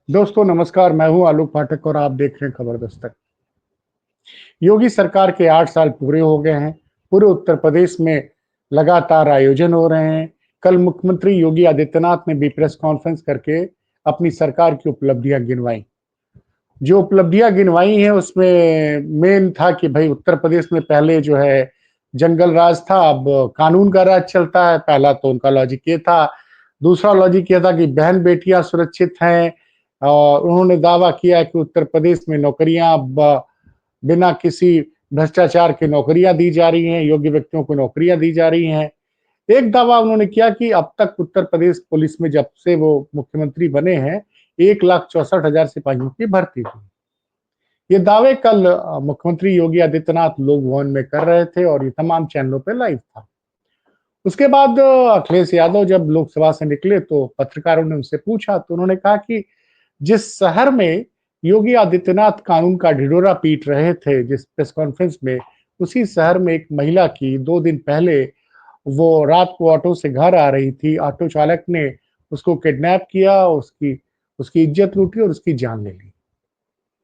दोस्तों नमस्कार, मैं हूं आलोक पाठक और आप देख रहे हैं खबर दस्तक। योगी सरकार के 8 साल पूरे हो गए हैं। पूरे उत्तर प्रदेश में लगातार आयोजन हो रहे हैं। कल मुख्यमंत्री योगी आदित्यनाथ ने भी प्रेस कॉन्फ्रेंस करके अपनी सरकार की उपलब्धियां गिनवाई। जो उपलब्धियां गिनवाई हैं उसमें मेन था कि भाई उत्तर प्रदेश में पहले जो है जंगल राज था, अब कानून का राज चलता है। पहला तो उनका लॉजिक ये था। दूसरा लॉजिक ये था कि बहन बेटियां सुरक्षित हैं और उन्होंने दावा किया कि उत्तर प्रदेश में नौकरियां अब बिना किसी भ्रष्टाचार की नौकरियां दी जा रही हैं, योग्य व्यक्तियों को नौकरियां दी जा रही हैं। एक दावा उन्होंने किया कि अब तक उत्तर प्रदेश पुलिस में जब से वो मुख्यमंत्री बने हैं 1,64,000 सिपाहियों की भर्ती हुई। ये दावे कल मुख्यमंत्री योगी आदित्यनाथ लोक भवन में कर रहे थे और ये तमाम चैनलों पे लाइव था। उसके बाद अखिलेश यादव जब लोकसभा से निकले तो पत्रकारों ने उनसे पूछा तो उन्होंने कहा कि जिस शहर में योगी आदित्यनाथ कानून का ढिढोरा पीट रहे थे जिस प्रेस कॉन्फ्रेंस में, उसी शहर में एक महिला की 2 दिन पहले वो रात को ऑटो से घर आ रही थी। ऑटो चालक ने उसको किडनैप किया, उसकी उसकी इज्जत लूटी और उसकी जान ले ली।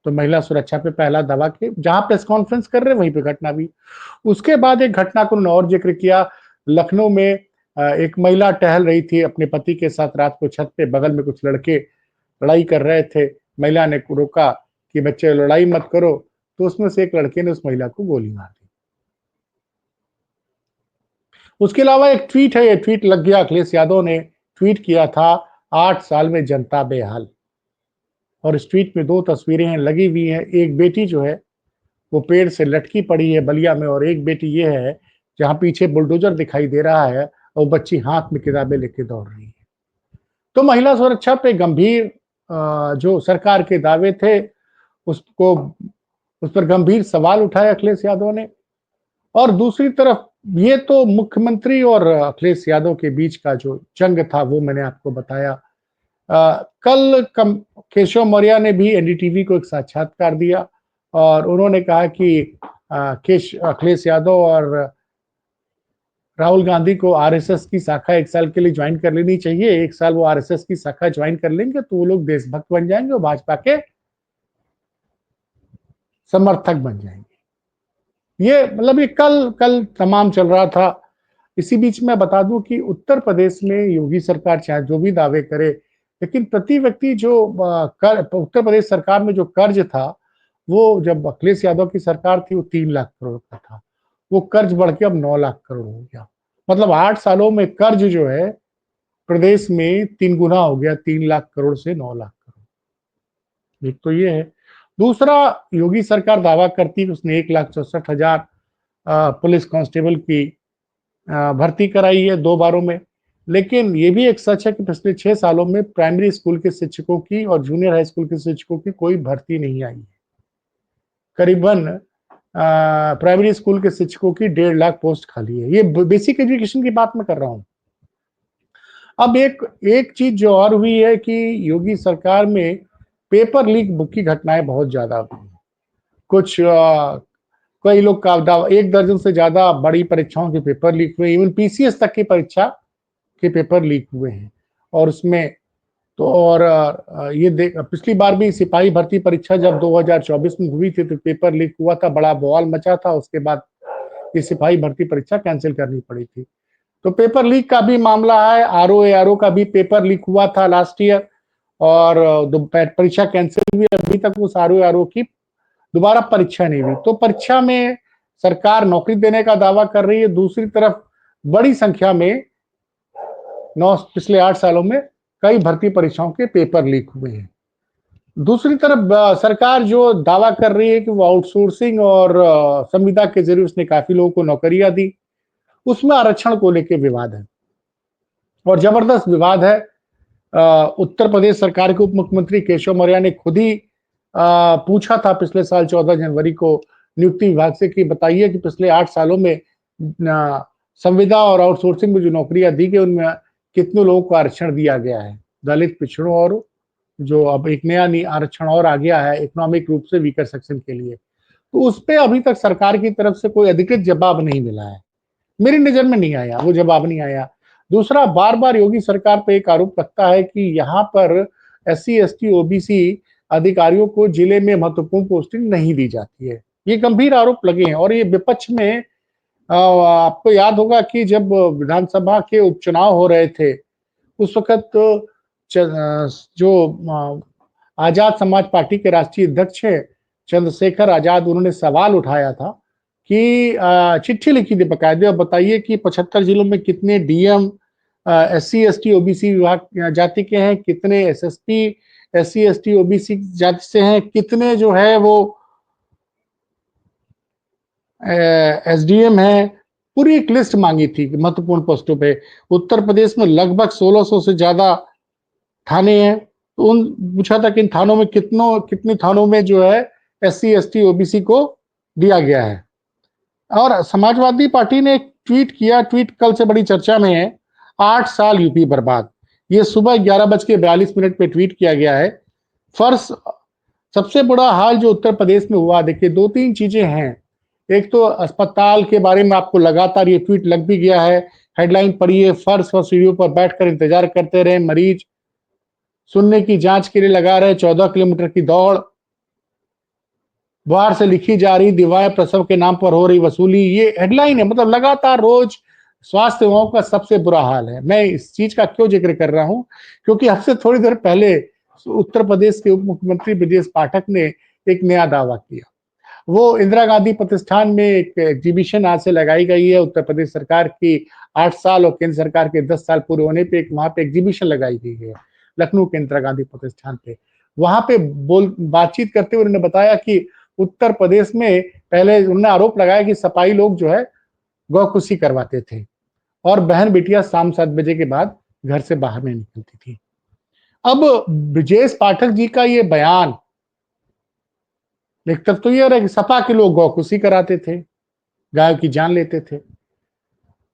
तो महिला सुरक्षा पे पहला दवा के जहां प्रेस कॉन्फ्रेंस कर रहे वहीं पे घटना हुई। उसके बाद एक घटना को उन्होंने और जिक्र किया। लखनऊ में एक महिला टहल रही थी अपने पति के साथ रात को छत पे, बगल में कुछ लड़के लड़ाई कर रहे थे। महिला ने रोका कि बच्चे लड़ाई मत करो, तो उसमें से एक लड़के ने उस महिला को गोली मार दी। उसके अलावा एक ट्वीट है, ये ट्वीट लग गया। अखिलेश यादव ने ट्वीट किया था, 8 साल में जनता बेहाल। और इस ट्वीट में 2 तस्वीरें लगी हुई हैं। एक बेटी जो है वो पेड़ से लटकी पड़ी है बलिया में, और एक बेटी ये है जहां पीछे बुलडोजर दिखाई दे रहा है और बच्ची हाथ में किताबें लेके दौड़ रही है। तो महिला सुरक्षा पे गंभीर जो सरकार के दावे थे उसको उस पर गंभीर सवाल उठाए अखिलेश यादव ने। और दूसरी तरफ ये तो मुख्यमंत्री और अखिलेश यादव के बीच का जो जंग था वो मैंने आपको बताया। कल केशव मौर्य ने भी एनडीटीवी को एक साक्षात्कार दिया और उन्होंने कहा कि अखिलेश यादव और राहुल गांधी को आरएसएस की शाखा 1 साल के लिए ज्वाइन कर लेनी चाहिए। 1 साल वो आरएसएस की शाखा ज्वाइन कर लेंगे तो वो लोग देशभक्त बन जाएंगे और भाजपा के समर्थक बन जाएंगे। ये मतलब ये कल कल तमाम चल रहा था। इसी बीच में बता दूं कि उत्तर प्रदेश में योगी सरकार चाहे जो भी दावे करे, लेकिन प्रति व्यक्ति जो उत्तर प्रदेश सरकार में जो कर्ज था वो जब अखिलेश यादव की सरकार थी वो 3 लाख करोड़ का था। वो कर्ज बढ़ के अब 9 लाख करोड़ हो गया। मतलब 8 सालों में कर्ज जो है प्रदेश में 3 गुना हो गया, 3 लाख करोड़ से 9 लाख करोड़। एक तो ये है। दूसरा, योगी सरकार दावा करती है उसने 1,64,000 पुलिस कांस्टेबल की भर्ती कराई है 2 बारों में। लेकिन ये भी एक सच है कि पिछले 6 सालों में प्राइमरी स्कूल के शिक्षकों की और जूनियर हाई स्कूल के शिक्षकों की कोई भर्ती नहीं आई है। करीबन प्राइमरी स्कूल के शिक्षकों की 1.5 लाख पोस्ट खाली है। ये बेसिक एजुकेशन की बात मैं कर रहा हूँ। अब एक एक चीज जो और हुई है कि योगी सरकार में पेपर लीक बुक की घटनाएं बहुत ज्यादा हुई हैं। कुछ कई लोग का दावा 1 दर्जन से ज्यादा बड़ी परीक्षाओं के पेपर लीक हुए, इवन पीसीएस तक की परीक्षा के पेपर लीक हुए हैं। और उसमें तो और ये देख पिछली बार भी सिपाही भर्ती परीक्षा जब 2024 में हुई थी तो पेपर लीक हुआ था, बड़ा बवाल मचा था। उसके बाद ये सिपाही भर्ती परीक्षा कैंसिल करनी पड़ी थी। तो पेपर लीक का भी मामला है। आरओ एआरओ का भी पेपर लीक हुआ था लास्ट ईयर और परीक्षा कैंसिल हुई। अभी तक उस आरओ एआरओ की दोबारा परीक्षा नहीं हुई। तो परीक्षा में सरकार नौकरी देने का दावा कर रही है, दूसरी तरफ बड़ी संख्या में पिछले 8 सालों में कई भर्ती परीक्षाओं के पेपर लीक हुए हैं। दूसरी तरफ सरकार जो दावा कर रही है कि वो आउटसोर्सिंग और संविदा के जरिए उसने काफी लोगों को नौकरियां दी, उसमें आरक्षण को लेकर विवाद है और जबरदस्त विवाद है। उत्तर प्रदेश सरकार के उप मुख्यमंत्री केशव मौर्य ने खुद ही पूछा था पिछले साल 14 जनवरी को नियुक्ति विभाग से कि बताइए कि पिछले 8 सालों में संविदा और आउटसोर्सिंग में जो नौकरियां दी गई उनमें कितने लोगों को आरक्षण दिया गया है, दलित पिछड़ों और जो अब एक नया आरक्षण और आ गया है इकोनॉमिक रूप से वीकर सेक्शन के लिए। तो उस पर अभी तक सरकार की तरफ से कोई अधिकृत जवाब नहीं मिला है। मेरी नजर में नहीं आया, वो जवाब नहीं आया। दूसरा, बार बार योगी सरकार पे एक आरोप लगता है कि यहाँ पर SC ST OBC अधिकारियों को जिले में महत्वपूर्ण पोस्टिंग नहीं दी जाती है। ये गंभीर आरोप लगे हैं और ये विपक्ष में आपको याद होगा कि जब विधानसभा के उपचुनाव हो रहे थे, उस वक़्त जो आज़ाद समाज पार्टी के राष्ट्रीय अध्यक्ष हैं, चंद्रशेखर आज़ाद, उन्होंने सवाल उठाया था कि चिट्ठी लिखी थी बाकायदे और बताइए कि 75 जिलों में कितने डीएम SC ST OBC विभाग जाति के हैं, कितने SSP SC ST OBC जाति से हैं, कितने जो है वो SDM है, पूरी एक लिस्ट मांगी थी महत्वपूर्ण पोस्टों पे। उत्तर प्रदेश में लगभग 1600 से ज्यादा थाने हैं, तो उन पूछा था कि इन थानों में कितने थानों में जो है SC ST OBC को दिया गया है। और समाजवादी पार्टी ने एक ट्वीट किया, ट्वीट कल से बड़ी चर्चा में है, 8 साल यूपी बर्बाद। ये सुबह 11:42 पे ट्वीट किया गया है। फर्स्ट सबसे बड़ा हाल जो उत्तर प्रदेश में हुआ, देखिए 2-3 चीजें हैं। एक तो अस्पताल के बारे में आपको लगातार ये ट्वीट लग भी गया है, हेडलाइन पढ़िए, फर्श और सीढ़ियों पर बैठकर इंतजार करते रहे मरीज, सुनने की जांच के लिए लगा रहे 14 किलोमीटर की दौड़, बाहर से लिखी जा रही दीवारें, प्रसव के नाम पर हो रही वसूली, ये हेडलाइन है। मतलब लगातार रोज स्वास्थ्य सेवाओं का सबसे बुरा हाल है। मैं इस चीज का क्यों जिक्र कर रहा हूं, क्योंकि हमसे थोड़ी देर पहले उत्तर प्रदेश के उप मुख्यमंत्री ब्रजेश पाठक ने एक नया दावा किया। वो इंदिरा गांधी प्रतिष्ठान में एक एग्जीबिशन आज से लगाई गई है। उत्तर प्रदेश सरकार की 8 साल और केंद्र सरकार के 10 साल पूरे होने पे एक वहां पे एग्जीबिशन लगाई गई है लखनऊ के इंदिरा गांधी प्रतिष्ठान पे। वहां पे बातचीत करते हुए उन्होंने बताया कि उत्तर प्रदेश में पहले उन्होंने आरोप लगाया कि सपाई लोग जो है गौकुशी करवाते थे और बहन बेटियां शाम 7 बजे के बाद घर से बाहर नहीं निकलती थी। अब ब्रजेश पाठक जी का ये बयान, एक तरफ तो ये रहा कि सपा के लोग गौकुशी कराते थे, गायों की जान लेते थे।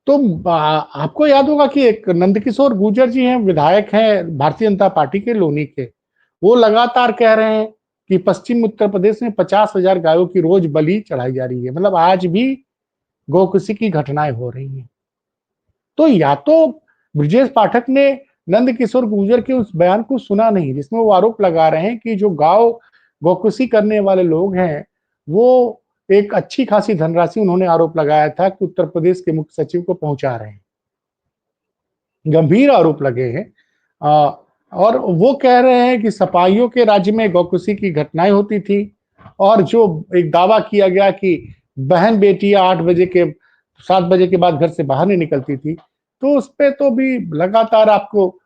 तो आपको याद होगा कि एक नंदकिशोर गुर्जर जी हैं, विधायक हैं भारतीय जनता पार्टी के लोनी के। वो लगातार कह रहे हैं कि पश्चिम उत्तर प्रदेश में 50,000 गायों की रोज बलि चढ़ाई जा रही है। मतलब आज भी गौकुशी की घटनाएं हो रही हैं। तो या तो ब्रजेश पाठक ने नंदकिशोर गुर्जर के उस बयान को सुना नहीं, जिसमें वो आरोप लगा रहे हैं कि जो गौकुशी करने वाले लोग हैं, वो एक अच्छी खासी धनराशि, उन्होंने आरोप लगाया था कि उत्तर प्रदेश के मुख्य सचिव को पहुंचा रहे हैं। गंभीर आरोप लगे हैं। और वो कह रहे हैं कि सपाइयों के राज्य में गौकुशी की घटनाएं होती थी और जो एक दावा किया गया कि बहन बेटियां 7 बजे के बाद घर से बाहर नहीं निकलती थी, तो उस पे तो भी लगातार आपको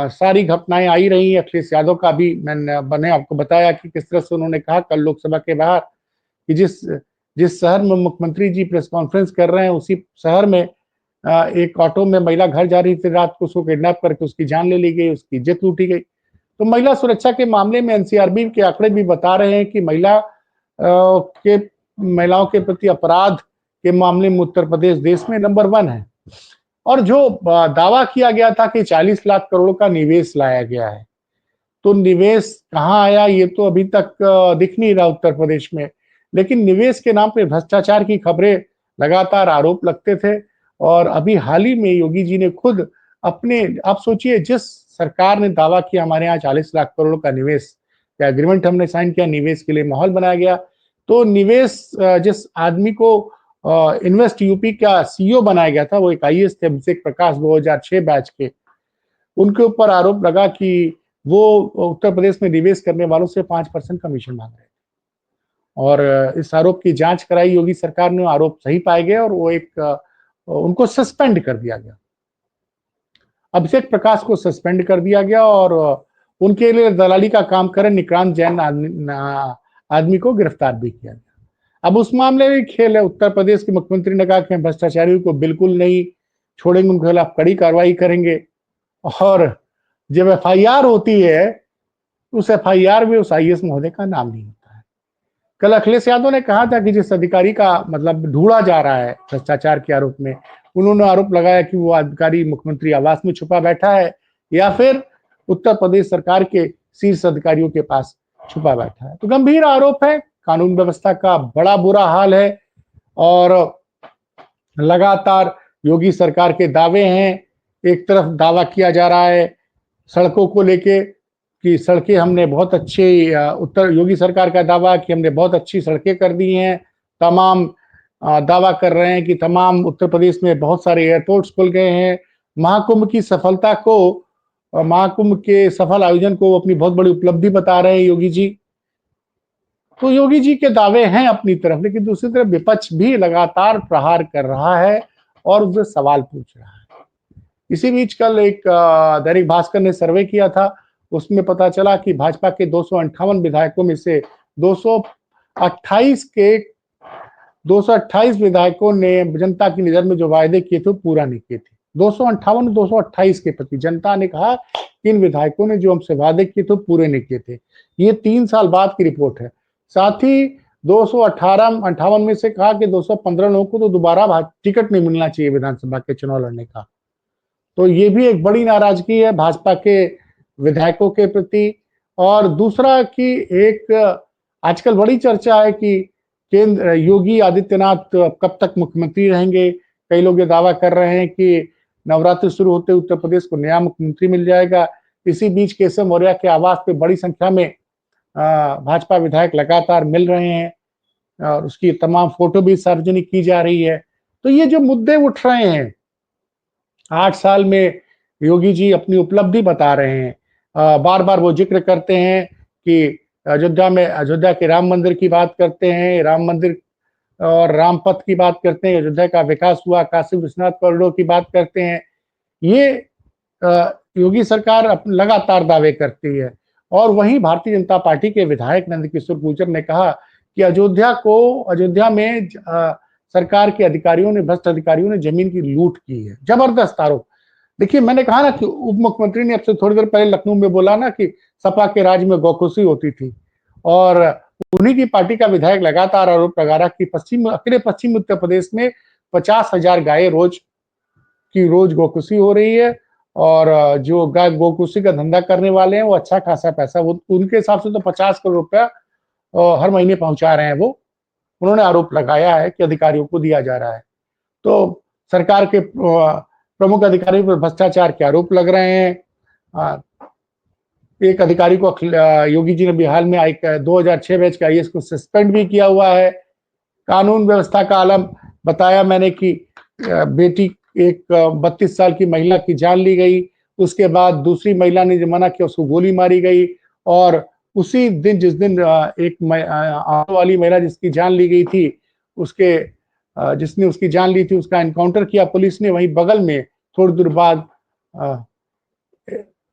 सारी घटनाएं आई रही हैं। अखिलेश यादव का भी मैंने आपको बताया कि किस तरह से उन्होंने कहा कल लोकसभा के बाहर कि जिस जिस शहर में मुख्यमंत्री जी प्रेस कॉन्फ्रेंस कर रहे हैं, उसी शहर में एक ऑटो में महिला घर जा रही थी रात को, उसको किडनैप करके उसकी जान ले ली गई, उसकी इज्जत लूटी गई। तो महिला सुरक्षा के मामले में एनसीआरबी के आंकड़े भी बता रहे हैं कि महिलाओं के प्रति अपराध के मामले में उत्तर प्रदेश देश में नंबर 1 है। और जो दावा किया गया था कि 40 लाख करोड़ का निवेश लाया गया है, तो निवेश कहाँ आया ये तो अभी तक दिख नहीं रहा उत्तर प्रदेश में। लेकिन निवेश के नाम पे भ्रष्टाचार की खबरें लगातार आरोप लगते थे और अभी हाल ही में योगी जी ने खुद अपने, आप सोचिए, जिस सरकार ने दावा किया हमारे यहाँ 40 लाख करोड़ का निवेश का एग्रीमेंट हमने साइन किया, निवेश के लिए माहौल बनाया गया, तो निवेश जिस आदमी को इन्वेस्ट यूपी का सीईओ बनाया गया था, वो एक आईएएस थे, अभिषेक प्रकाश, 2006 बैच के। उनके ऊपर आरोप लगा कि वो उत्तर प्रदेश में निवेश करने वालों से 5% कमीशन मांग रहे थे और इस आरोप की जांच कराई योगी सरकार ने, आरोप सही पाए गए और वो उनको सस्पेंड कर दिया गया। अभिषेक प्रकाश को सस्पेंड कर दिया गया और उनके लिए दलाली का काम करे निक्रांत जैन आदमी को गिरफ्तार भी किया गया। अब उस मामले में खेल है, उत्तर प्रदेश के मुख्यमंत्री ने कहा कि भ्रष्टाचारियों को बिल्कुल नहीं छोड़ेंगे, उनके खिलाफ कड़ी कार्रवाई करेंगे। और जब एफआईआर होती है, उस एफआईआर में उस आईएएस महोदय का नाम नहीं होता है। कल अखिलेश यादव ने कहा था कि जिस अधिकारी का मतलब ढूंढा जा रहा है भ्रष्टाचार के आरोप में, उन्होंने आरोप लगाया कि वो अधिकारी मुख्यमंत्री आवास में छुपा बैठा है या फिर उत्तर प्रदेश सरकार के शीर्ष अधिकारियों के पास छुपा बैठा है। तो गंभीर आरोप है, कानून व्यवस्था का बड़ा बुरा हाल है और लगातार योगी सरकार के दावे हैं। एक तरफ दावा किया जा रहा है सड़कों को लेके कि सड़कें हमने बहुत अच्छी उत्तर योगी सरकार का दावा कि हमने बहुत अच्छी सड़कें कर दी हैं। तमाम दावा कर रहे हैं कि तमाम उत्तर प्रदेश में बहुत सारे एयरपोर्ट्स खुल गए हैं। महाकुंभ की सफलता को महाकुंभ के सफल आयोजन को अपनी बहुत बड़ी उपलब्धि बता रहे हैं योगी जी। तो योगी जी के दावे हैं अपनी तरफ, लेकिन दूसरी तरफ विपक्ष भी लगातार प्रहार कर रहा है और उससे सवाल पूछ रहा है। इसी बीच कल एक दैनिक भास्कर ने सर्वे किया था, उसमें पता चला कि भाजपा के 258 विधायकों में से 228 के 228 विधायकों ने जनता की नजर में जो वायदे किए थे वो पूरा नहीं किए थे। 258 228 के प्रति जनता ने कहा कि इन विधायकों ने जो हमसे वादे किए थे पूरे नहीं किए थे। ये 3 साल बाद की रिपोर्ट है। साथ ही 258 में से कहा कि 215 लोगों को तो दोबारा टिकट नहीं मिलना चाहिए विधानसभा के चुनाव लड़ने का। तो ये भी एक बड़ी नाराजगी है भाजपा के विधायकों के प्रति। और दूसरा कि एक आजकल बड़ी चर्चा है कि केंद्र योगी आदित्यनाथ कब तक मुख्यमंत्री रहेंगे। कई लोग ये दावा कर रहे हैं कि नवरात्रि शुरू होते उत्तर प्रदेश को नया मुख्यमंत्री मिल जाएगा। इसी बीच केशव मौर्य के आवास पे बड़ी संख्या में भाजपा विधायक लगातार मिल रहे हैं और उसकी तमाम फोटो भी सार्वजनिक की जा रही है। तो ये जो मुद्दे उठ रहे हैं 8 साल में योगी जी अपनी उपलब्धि बता रहे हैं। बार बार वो जिक्र करते हैं कि अयोध्या के राम मंदिर की बात करते हैं, राम मंदिर और रामपथ की बात करते हैं, अयोध्या का विकास हुआ, काशी विश्वनाथ कॉरिडोर की बात करते हैं। ये योगी सरकार लगातार दावे करती है। और वहीं भारतीय जनता पार्टी के विधायक नंदकिशोर गुर्जर ने कहा कि अयोध्या में सरकार के अधिकारियों ने भ्रष्ट अधिकारियों ने जमीन की लूट की है। जबरदस्त आरोप। देखिए मैंने कहा ना कि उप मुख्यमंत्री ने अब से थोड़ी देर पहले लखनऊ में बोला ना कि सपा के राज में गौकुशी होती थी और उन्हीं की पार्टी का विधायक लगातार आरोप लगा रहा कि अकेले पश्चिम उत्तर प्रदेश में 50,000 गायें रोज गौकुशी हो रही है और जो गाय गौकुशी का धंधा करने वाले हैं वो अच्छा खासा पैसा वो उनके हिसाब से तो 50 करोड़ रुपया हर महीने पहुंचा रहे हैं वो। उन्होंने आरोप लगाया है कि अधिकारियों को दिया जा रहा है। तो सरकार के प्रमुख अधिकारियों पर भ्रष्टाचार के आरोप लग रहे हैं। एक अधिकारी को योगी जी ने बिहार में 2006 बैच के आईएएस को सस्पेंड भी किया हुआ है। कानून व्यवस्था का आलम बताया मैंने कि बेटी एक 32 साल की महिला की जान ली गई, उसके बाद दूसरी महिला ने जो मना किया उसको गोली मारी गई और उसी दिन जिस दिन एक ऑटो वाली महिला जिसकी जान ली गई थी जिसने उसकी जान ली थी उसका एनकाउंटर किया पुलिस ने। वहीं बगल में थोड़ी देर बाद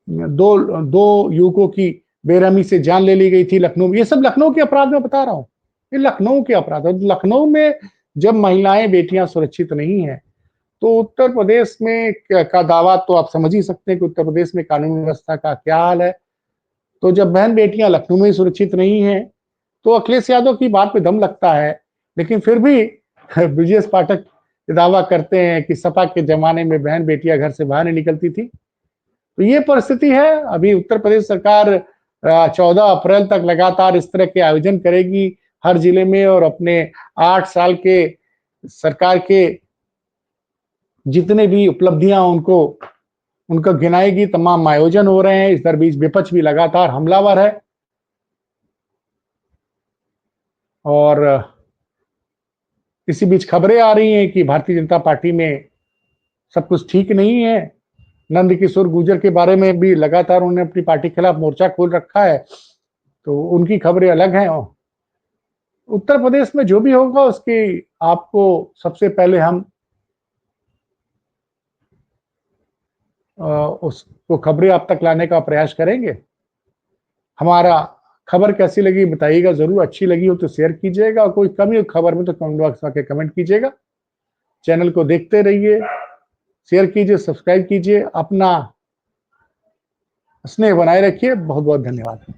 दो युवकों की बेरहमी से जान ले ली गई थी लखनऊ में। ये सब लखनऊ के अपराध में बता रहा हूँ, ये लखनऊ के अपराध। लखनऊ में जब महिलाएं बेटियां सुरक्षित नहीं है तो उत्तर प्रदेश में का दावा तो आप समझ ही सकते हैं कि उत्तर प्रदेश में कानून व्यवस्था का क्या हाल है। तो जब बहन बेटियां लखनऊ में सुरक्षित नहीं है तो अखिलेश यादव की बात पे दम लगता है। लेकिन फिर भी ब्रजेश पाठक दावा करते हैं कि सपा के जमाने में बहन बेटियां घर से बाहर नहीं निकलती थी। तो ये परिस्थिति है। अभी उत्तर प्रदेश सरकार 14 अप्रैल तक लगातार इस तरह के आयोजन करेगी हर जिले में और अपने 8 साल के सरकार के जितने भी उपलब्धियां उनको गिनाएगी। तमाम आयोजन हो रहे हैं। इस बीच विपक्ष भी लगातार हमलावर है और इसी बीच खबरें आ रही हैं कि भारतीय जनता पार्टी में सब कुछ ठीक नहीं है। नंदकिशोर गुर्जर के बारे में भी लगातार उन्होंने अपनी पार्टी के खिलाफ मोर्चा खोल रखा है, तो उनकी खबरें अलग हैं। उत्तर प्रदेश में जो भी होगा उसकी आपको सबसे पहले हम उसको खबरें आप तक लाने का प्रयास करेंगे। हमारा खबर कैसी लगी बताइएगा जरूर। अच्छी लगी हो तो शेयर कीजिएगा और कोई कमी हो खबर में तो कमेंट बॉक्स में आके कमेंट कीजिएगा। चैनल को देखते रहिए, शेयर कीजिए, सब्सक्राइब कीजिए, अपना स्नेह बनाए रखिए। बहुत बहुत धन्यवाद।